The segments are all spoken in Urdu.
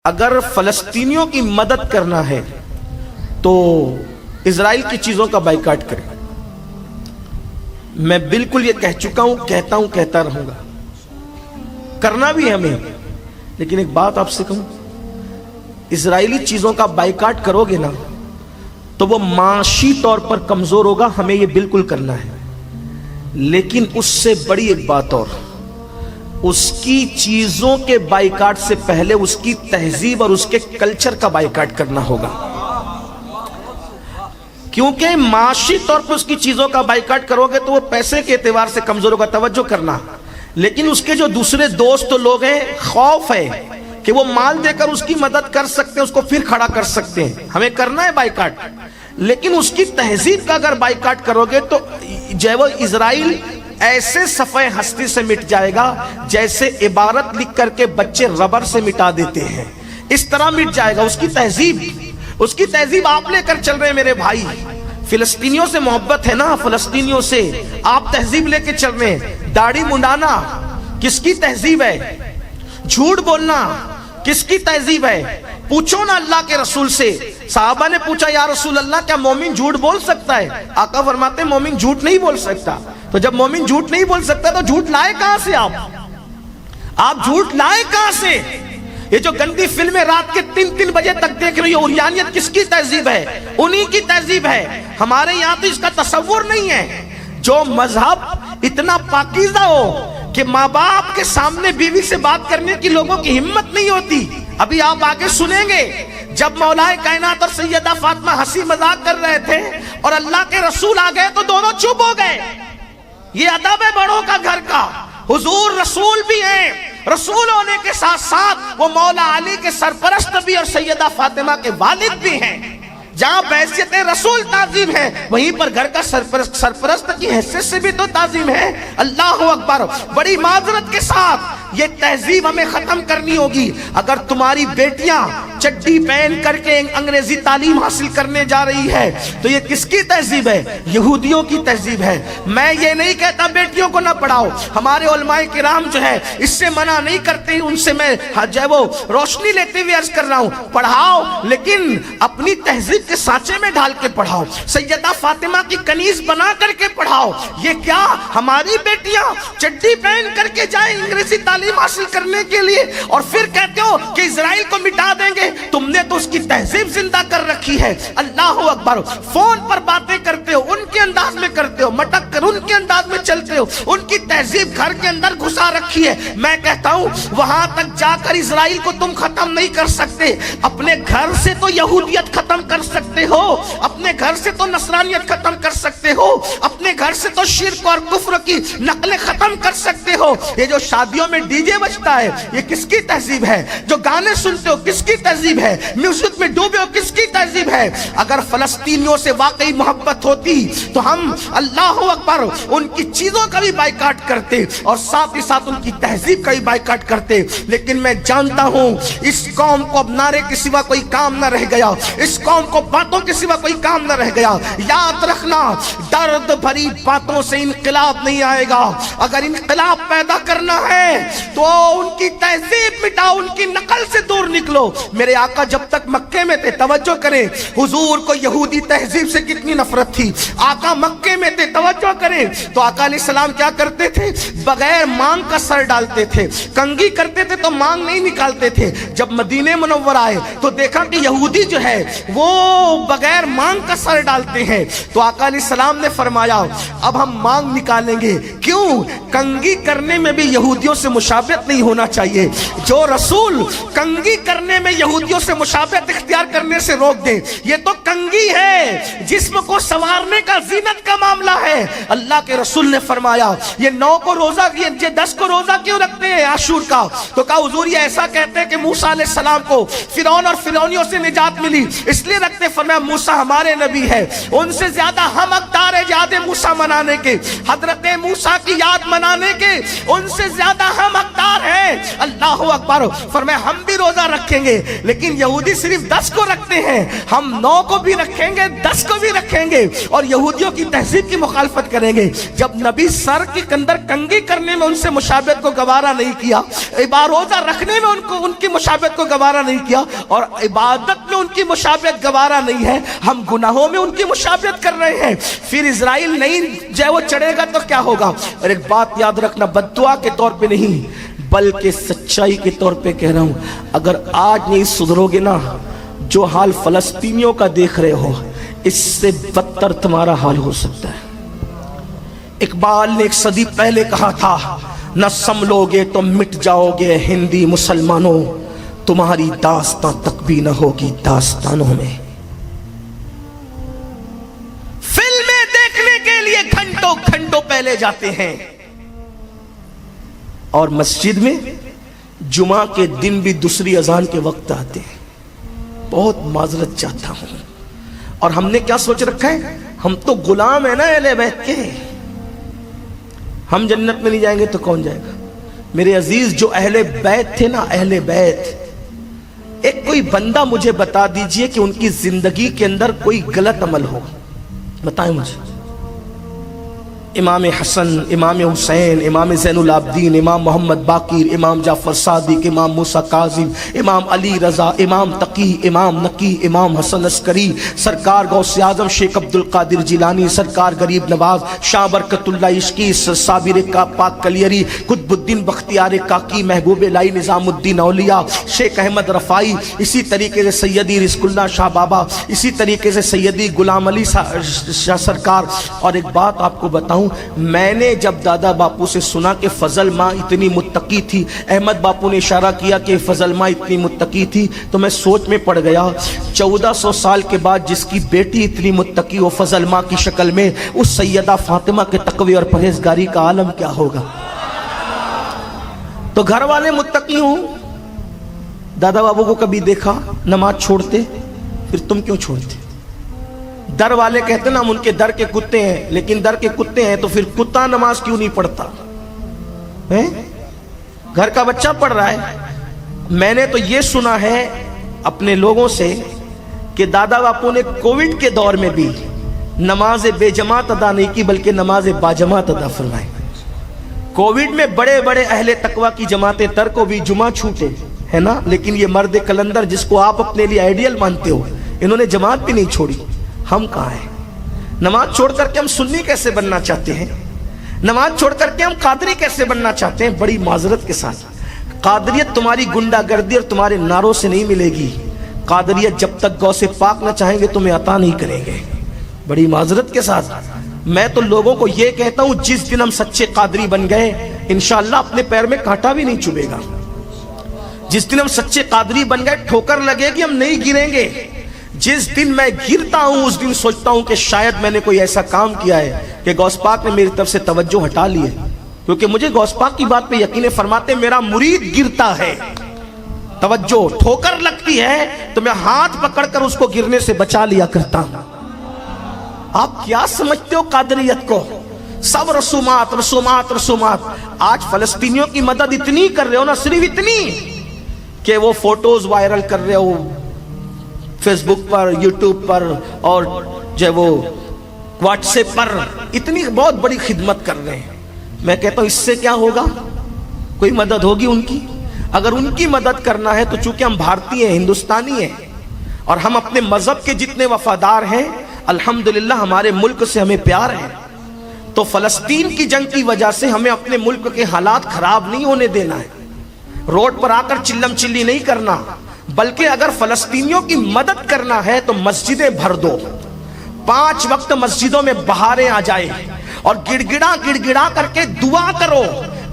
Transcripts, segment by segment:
اگر فلسطینیوں کی مدد کرنا ہے تو اسرائیل کی چیزوں کا بائیکاٹ کریں. میں بالکل یہ کہہ چکا ہوں، کہتا رہوں گا، کرنا بھی ہمیں. لیکن ایک بات آپ سے کہوں، اسرائیلی چیزوں کا بائیکاٹ کرو گے نا تو وہ معاشی طور پر کمزور ہوگا، ہمیں یہ بالکل کرنا ہے. لیکن اس سے بڑی ایک بات اور، اس کی چیزوں کے بائیکاٹ سے پہلے اس کی تہذیب اور اس کے کلچر کا بائیکاٹ کرنا ہوگا. کیونکہ معاشی طور پر اس کی چیزوں کا بائیکاٹ کرو گے تو وہ پیسے کے اعتبار سے کمزور ہوگا، توجہ کرنا. لیکن اس کے جو دوسرے دوست لوگ ہیں، خوف ہے کہ وہ مال دے کر اس کی مدد کر سکتے ہیں، اس کو پھر کھڑا کر سکتے ہیں. ہمیں کرنا ہے بائیکاٹ، لیکن اس کی تہذیب کا اگر بائیکاٹ کرو گے تو جو اسرائیل ایسے صفحے ہستی سے مٹ جائے گا جیسے عبارت لکھ کر کے بچے ربر سے مٹا دیتے ہیں، اس طرح مٹ جائے گا. اس کی تہذیب آپ لے کر چل رہے ہیں میرے بھائی. فلسطینیوں سے محبت ہے نا، فلسطینیوں سے آپ تہذیب لے کے چل رہے ہیں. داڑھی منڈانا کس کی تہذیب ہے؟ جھوٹ بولنا کس کی تہذیب ہے؟ پوچھو نا اللہ کے رسول سے. صحابہ نے پوچھا یا رسول اللہ کیا مومن جھوٹ بول سکتا ہے؟ آقا فرماتے ہیں مومن جھوٹ نہیں بول سکتا. تو جب مومن جھوٹ نہیں بول سکتا تو جھوٹ لائے کہاں سے؟ آپ جھوٹ لائے کہاں سے؟ یہ جو گندی فلمیں رات کے 3 بجے تک دیکھ رہی ہے، اوریانیت کس کی تہذیب ہے؟ انہی کی تہذیب ہے. ہمارے یہاں تو اس کا تصور نہیں ہے. جو مذہب اتنا پاکیزہ ہو کہ ماں باپ کے سامنے بیوی سے بات کرنے کی لوگوں کی ہمت نہیں ہوتی. ابھی آپ آگے سنیں گے جب مولا کائنات اور سیدہ فاطمہ ہنسی مذاق کر رہے تھے اور اللہ کے رسول آ گئے تو دونوں چپ ہو گئے. یہ ادب ہے بڑوں کا گھر کا. حضور رسول بھی ہیں، رسول ہونے کے ساتھ ساتھ وہ مولا علی کے سرپرست بھی اور سیدہ فاطمہ کے والد بھی ہیں. جہاں بحیثیت رسول تعظیم ہے وہیں پر گھر کا سرپرست کی حیثیت سے بھی تو تعظیم ہے. اللہ اکبر. بڑی معذرت کے ساتھ یہ تہذیب ہمیں ختم کرنی ہوگی. اگر تمہاری بیٹیاں چڈی پہن کر کے انگریزی تعلیم حاصل کرنے جا رہی ہے تو یہ کس کی تہذیب ہے؟ یہودیوں کی تہذیب ہے. میں یہ نہیں کہتا بیٹیوں کو نہ پڑھاؤ، ہمارے علماء کرام جو ہے اس سے منع نہیں کرتے. ان سے میں جو ہے وہ روشنی لیتے ہوئے عرض کر رہا ہوں پڑھاؤ، لیکن اپنی تہذیب کے سانچے میں ڈھال کے پڑھاؤ. سیدہ فاطمہ کی کنیز بنا کر کے پڑھاؤ. یہ کیا ہماری بیٹیاں چڈی پہن کر کے جائیں انگریزی تعلیم حاصل کرنے کے لیے اور پھر کہتے ہو کہ اسرائیل کو مٹا دیں گے؟ تم نے تو اس کی تہذیب زندہ کر رکھی ہے. اللہ اکبر. فون پر باتیں کرتے ہو، ان کے انداز میں کرتے ہو، مٹک کر ان کے انداز میں چلتے ہو. ان کی تہذیب گھر کے اندر گھسا رکھی ہے. میں کہتا ہوں وہاں تک جا کر اسرائیل کو تم ختم نہیں کر سکتے. اپنے گھر سے تو یہودیت ختم کر سکتے ہو، اپنے گھر سے تو نصرانیت ختم کر سکتے ہو، اپنے گھر سے تو شرک اور کفر کی نقلیں ختم کر سکتے ہو. یہ جو شادیوں میں ڈی جے بجتا ہے یہ کس کی تہذیب ہے؟ جو گانے سنتے ہو کس کی تہذیب ہے؟ میوزک میں ڈوبے ہو کس کی تہذیب ہے؟ اگر فلسطینیوں سے واقعی محبت ہوتی تو ہم اللہ اکبر ان کی چیزوں کا بھی بائیکاٹ کرتے اور ساتھ ہی ساتھ ان کی تہذیب کا بھی بائیکاٹ کرتے. لیکن میں جانتا ہوں اس قوم کو اب نعرے کے سوا کوئی کام نہ رہ گیا، اس قوم کو باتوں کے سوا کوئی کام نہ رہ گیا. یاد رکھنا درد بھری باتوں سے انقلاب نہیں آئے گا. اگر انقلاب پیدا کرنا ہے تو ان کی تہذیب مٹاؤ، ان کی نقل سے دور نکلو. میرے آقا جب تک مکے میں تھے، توجہ کریں، حضور کو یہودی تہذیب سے کتنی نفرت تھی. آقا مکے میں تھے، توجہ کریں، تو آقا علیہ السلام کیا کرتے تھے؟ بغیر مانگ کا سر ڈالتے تھے. کنگھی کرتے تھے تو مانگ نہیں نکالتے تھے. جب مدینہ منور آئے تو دیکھا کہ یہودی جو ہے وہ بغیر مانگ کا سر ڈالتے ہیں. تو آقا علیہ السلام نے فرمایا اب ہم مانگ نکالیں گے. کیوں؟ کنگھی کرنے میں بھی یہودیوں سے مشابہت نہیں ہونا چاہیے. جو رسول کنگھی کرنے میں یہودیوں سے مشابہت اختیار کرنے سے روک دے، یہ تو کنگھی ہے، جسم کو سنوارنے کا، زینت کا معاملہ ہے. اللہ کے رسول نے فرمایا یہ 9 کو روزہ، یہ 10 کو روزہ کیوں رکھتے ہیں عاشور کا؟ تو کہا حضور یہ ایسا کہتے ہیں کہ موسیٰ علیہ السلام کو فرعون اور فرعونیوں سے نجات ملی اس لیے رکھتے. فرمایا موسیٰ ہمارے نبی ہے، ان سے زیادہ ہم حقدار ہیں یاد موسیٰ منانے کے، حضرت موسیٰ کی یاد منانے کے، ان سے زیادہ ہم حقدار ہیں. اللہ اکبر. فرمایا ہم بھی روزہ رکھیں گے، لیکن یہودی صرف 10 کو رکھتے ہیں، ہم 9 کو بھی رکھیں گے، 10 کو بھی رکھیں گے. اور یہودی یہودیوں کی تہذیب کی مخالفت کریں گے. جب نبی سر کے اندر کنگھی کرنے میں ان سے مشابہت کو گوارا نہیں کیا, روزہ رکھنے میں ان کی مشابہت کو گوارا نہیں کیا, اور عبادت میں ان کی مشابہت گوارا نہیں ہے, ہم گناہوں میں ان کی مشابہت کر رہے ہیں. پھر اسرائیل نہیں جو وہ چڑھے گا تو کیا ہوگا؟ اور ایک بات یاد رکھنا, بد دعا کے طور پہ نہیں بلکہ سچائی کے طور پہ کہہ رہا ہوں, اگر آج نہیں سدھرو گے نا, جو حال فلسطینیوں کا دیکھ رہے ہو اس سے بدتر تمہارا حال ہو سکتا ہے. اقبال نے ایک صدی پہلے کہا تھا, نہ سنبھلو گے تو مٹ جاؤ گے ہندی مسلمانوں, تمہاری داستان تک بھی نہ ہوگی داستانوں میں. فلمیں دیکھنے کے لیے گھنٹوں گھنٹوں پہلے جاتے ہیں, اور مسجد میں جمعہ کے دن بھی دوسری اذان کے وقت آتے ہیں. بہت معذرت چاہتا ہوں, اور ہم نے کیا سوچ رکھا ہے, ہم تو غلام ہیں نا اہل بیت کے, ہم جنت میں نہیں جائیں گے تو کون جائے گا؟ میرے عزیز, جو اہل بیت تھے نا, اہل بیت, ایک کوئی بندہ مجھے بتا دیجئے کہ ان کی زندگی کے اندر کوئی غلط عمل ہو, بتائیں مجھے. امام حسن, امام حسین, امام زین العابدین, امام محمد باقر, امام جعفر صادق, امام موسیٰ کاظم, امام علی رضا, امام تقی, امام نقی, امام حسن عسکری, سرکار غوث اعظم شیخ عبد القادر جیلانی, سرکار غریب نواز, شاہ برکت اللہ عشقی, صابر کا پاک کلیری, قطب الدین بختیار کاکی, محبوب الہی نظام الدین اولیاء, شیخ احمد رفائی, اسی طریقے سے سیدی رزق اللہ شاہ بابا, اسی طریقے سے سیدی غلام علی شاہ سرکار. اور ایک بات آپ کو بتاؤں, میں نے جب دادا باپو سے سنا کہ فضل ماں اتنی متقی تھی, احمد باپو نے اشارہ کیا کہ فضل ماں اتنی متقی تھی, تو میں سوچ میں پڑ گیا, 1400 سال کے بعد جس کی بیٹی اتنی متقی ہو فضل ماں کی شکل میں, اس سیدہ فاطمہ کے تقوی اور پرہیزگاری کا عالم کیا ہوگا. تو گھر والے متقی ہوں, دادا باپو کو کبھی دیکھا نماز چھوڑتے, پھر تم کیوں چھوڑتے؟ در والے کہتے نا ہم ان کے در کے کتے ہیں, لیکن در کے کتے ہیں تو پھر کتا نماز کیوں نہیں پڑھتا؟ گھر کا بچہ پڑھ رہا ہے. میں نے تو یہ سنا ہے اپنے لوگوں سے کہ دادا باپو نے کووڈ کے دور میں بھی نماز بے جماعت ادا نہیں کی بلکہ نماز با جماعت ادا فرمائی. کووڈ میں بڑے بڑے اہل تقوی کی جماعتیں تر کو بھی جمعہ چھوٹے ہے نا, لیکن یہ مرد کلندر جس کو آپ اپنے لیے آئیڈیل مانتے ہو, انہوں نے جماعت بھی نہیں چھوڑی. ہم کہاں ہیں؟ نماز چھوڑ کر کے ہم سنی کیسے بننا چاہتے ہیں, نماز چھوڑ کر کے ہم قادری کیسے بننا چاہتے ہیں. بڑی معذرت کے ساتھ, قادریت تمہاری گنڈا گردی اور تمہارے نعروں سے نہیں ملے گی. قادریت جب تک غوث پاک نہ چاہیں گے تمہیں عطا نہیں کریں گے. بڑی معذرت کے ساتھ میں تو لوگوں کو یہ کہتا ہوں, جس دن ہم سچے قادری بن گئے انشاءاللہ اپنے پیر میں کانٹا بھی نہیں چبھے گا. جس دن ہم سچے قادری بن گئے ٹھوکر لگے گی, ہم نہیں گریں گے. جس دن میں گرتا ہوں اس دن سوچتا ہوں کہ شاید میں نے کوئی ایسا کام کیا ہے کہ غوث پاک نے میری طرف سے توجہ ہٹا لی ہے, کیونکہ مجھے غوث پاک کی بات پہ یقین فرماتے میرا مرید گرتا ہے, توجہ ٹھوکر لگتی ہے تو میں ہاتھ پکڑ کر اس کو گرنے سے بچا لیا کرتا ہوں. آپ کیا سمجھتے ہو قادریت کو؟ سب رسومات رسومات رسومات. آج فلسطینیوں کی مدد اتنی کر رہے ہو نا, صرف اتنی کہ وہ فوٹوز وائرل کر رہے ہو فیس بک پر, یوٹیوب پر, اور جو وہ واٹس ایپ پر, اتنی بہت بڑی خدمت کر رہے ہیں. میں کہتا ہوں اس سے کیا ہوگا؟ کوئی مدد ہوگی ان کی؟ اگر ان کی مدد کرنا ہے تو چونکہ ہم بھارتی ہیں, ہندوستانی ہیں, اور ہم اپنے مذہب کے جتنے وفادار ہیں, الحمدللہ ہمارے ملک سے ہمیں پیار ہے, تو فلسطین کی جنگ کی وجہ سے ہمیں اپنے ملک کے حالات خراب نہیں ہونے دینا ہے. روڈ پر آ کر چلم چلی نہیں کرنا, بلکہ اگر فلسطینیوں کی مدد کرنا ہے تو مسجدیں بھر دو, 5 وقت مسجدوں میں بہاریں آ جائے, اور گڑ گڑا کر کے دعا کرو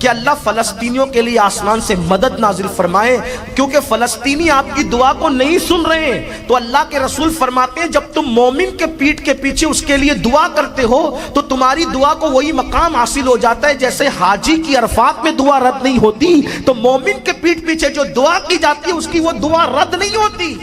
کہ اللہ فلسطینیوں کے لیے آسمان سے مدد نازل فرمائے, کیونکہ فلسطینی آپ کی دعا کو نہیں سن رہے ہیں. تو اللہ کے رسول فرماتے ہیں جب تم مومن کے پیٹھ کے پیچھے اس کے لیے دعا کرتے ہو تو تمہاری دعا کو وہی مقام حاصل ہو جاتا ہے جیسے حاجی کی عرفات میں دعا رد نہیں ہوتی, تو مومن کے پیٹھ پیچھے جو دعا کی جاتی ہے اس کی وہ دعا رد نہیں ہوتی.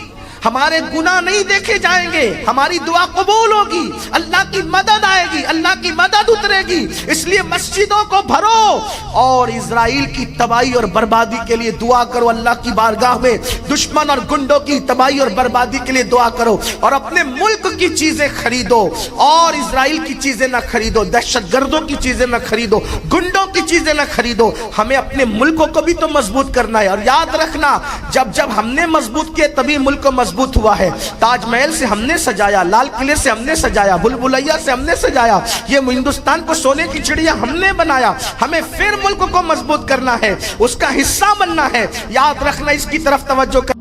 ہمارے گناہ نہیں دیکھے جائیں گے، ہماری دعا قبول ہوگی، اللہ کی مدد آئے گی، اللہ کی مدد اترے گی۔ اس لیے مسجدوں کو بھرو اور اسرائیل کی تباہی اور بربادی کے لیے دعا کرو، اللہ کی بارگاہ میں دشمن اور گنڈوں کی تباہی اور بربادی کے لیے دعا کرو، اور اپنے ملک کی چیزیں خریدو اور اسرائیل کی چیزیں نہ خریدو، دہشت گردوں کی چیزیں نہ خریدو، گنڈوں کی چیزیں نہ خریدو۔ ہمیں اپنے ملکوں کو بھی تو مضبوط کرنا ہے، اور یاد رکھنا جب ہم نے مضبوط کیے تبھی ملک مضبوط ہوا ہے۔ تاج محل سے ہم نے سجایا، لال قلعے سے ہم نے سجایا، بھول بھلیا سے ہم نے سجایا، یہ ہندوستان کو سونے کی چڑیا ہم نے بنایا۔ ہمیں پھر ملک کو مضبوط کرنا ہے، اس کا حصہ بننا ہے۔ یاد رکھنا، اس کی طرف توجہ کر